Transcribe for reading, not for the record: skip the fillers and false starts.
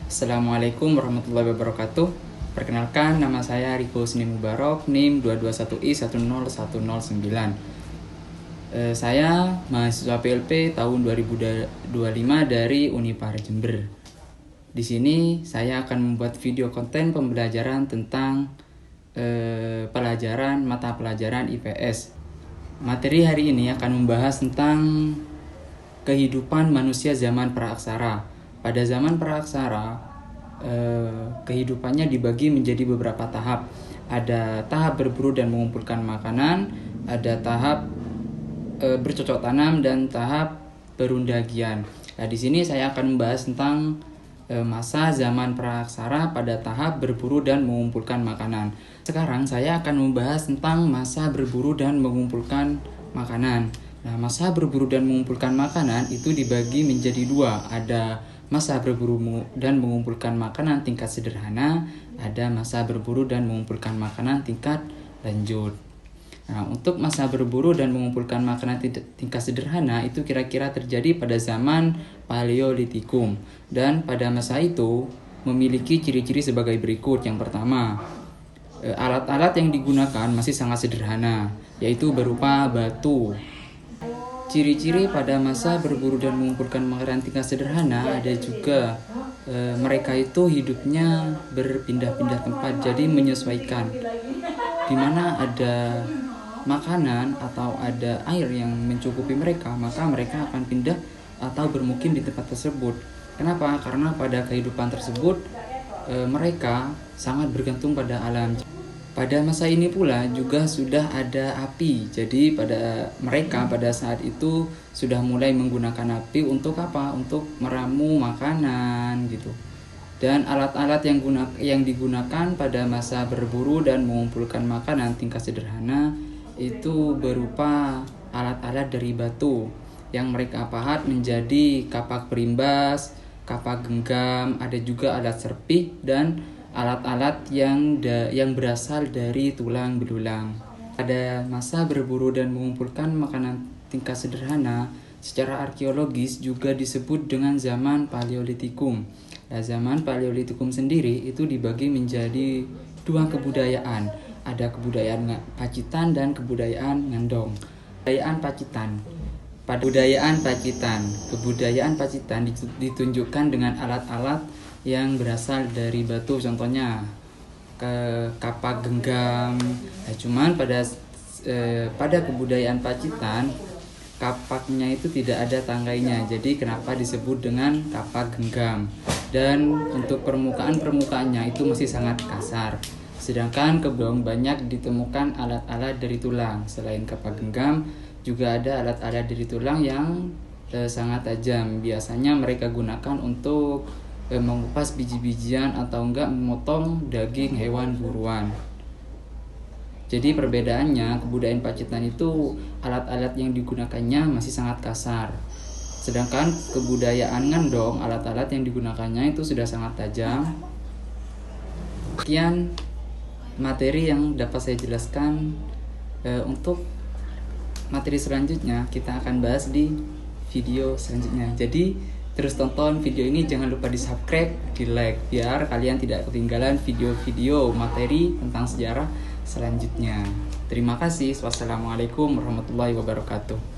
Assalamualaikum warahmatullahi wabarakatuh. Perkenalkan, nama saya Riko Seni Mubarok, NIM 221I10109. Saya mahasiswa PLP tahun 2025 dari Unipar Jember. Di sini saya akan membuat video konten pembelajaran tentang mata pelajaran IPS. Materi hari ini akan membahas tentang kehidupan manusia zaman praaksara. Pada zaman praaksara, kehidupannya dibagi menjadi beberapa tahap. Ada tahap berburu dan mengumpulkan makanan, ada tahap bercocok tanam, dan tahap berundagian. Nah, di sini saya akan membahas tentang masa zaman praaksara pada tahap berburu dan mengumpulkan makanan. Sekarang saya akan membahas tentang masa berburu dan mengumpulkan makanan. Nah, masa berburu dan mengumpulkan makanan itu dibagi menjadi dua. Ada masa berburu dan mengumpulkan makanan tingkat sederhana, ada masa berburu dan mengumpulkan makanan tingkat lanjut. Nah, untuk masa berburu dan mengumpulkan makanan tingkat sederhana itu kira-kira terjadi pada zaman Paleolitikum, dan pada masa itu memiliki ciri-ciri sebagai berikut. Yang pertama, alat-alat yang digunakan masih sangat sederhana, yaitu berupa batu. Ciri-ciri pada masa berburu dan mengumpulkan makanan tingkat sederhana ada juga mereka itu hidupnya berpindah-pindah tempat, jadi menyesuaikan. Di mana ada makanan atau ada air yang mencukupi mereka, maka mereka akan pindah atau bermukim di tempat tersebut. Kenapa? Karena pada kehidupan tersebut mereka sangat bergantung pada alam. Pada masa ini pula juga sudah ada api. Jadi mereka pada saat itu sudah mulai menggunakan api untuk apa? Untuk meramu makanan gitu. Dan alat-alat yang digunakan pada masa berburu dan mengumpulkan makanan tingkat sederhana itu berupa alat-alat dari batu yang mereka pahat menjadi kapak berimbas, kapak genggam, ada juga alat serpih dan alat-alat yang berasal dari tulang belulang. Pada masa berburu dan mengumpulkan makanan tingkat sederhana secara arkeologis juga disebut dengan zaman Paleolitikum. Nah, zaman Paleolitikum sendiri itu dibagi menjadi dua kebudayaan. Ada kebudayaan Pacitan dan kebudayaan Ngandong. Kebudayaan Pacitan. Pada kebudayaan Pacitan ditunjukkan dengan alat-alat yang berasal dari batu, contohnya kapak genggam. Nah, cuman pada kebudayaan Pacitan kapaknya itu tidak ada tanggainya, jadi kenapa disebut dengan kapak genggam. Dan untuk permukaannya itu masih sangat kasar. Sedangkan kebun banyak ditemukan alat-alat dari tulang. Selain kapak genggam, juga ada alat-alat dari tulang yang sangat tajam. Biasanya mereka gunakan untuk mengupas biji-bijian atau enggak memotong daging hewan buruan. Jadi perbedaannya, kebudayaan Pacitan itu alat-alat yang digunakannya masih sangat kasar. Sedangkan kebudayaan Ngandong, alat-alat yang digunakannya itu sudah sangat tajam. Sekian materi yang dapat saya jelaskan. Untuk materi selanjutnya kita akan bahas di video selanjutnya. Jadi terus tonton video ini, jangan lupa di subscribe, di like, biar kalian tidak ketinggalan video-video materi tentang sejarah selanjutnya. Terima kasih. Wassalamualaikum warahmatullahi wabarakatuh.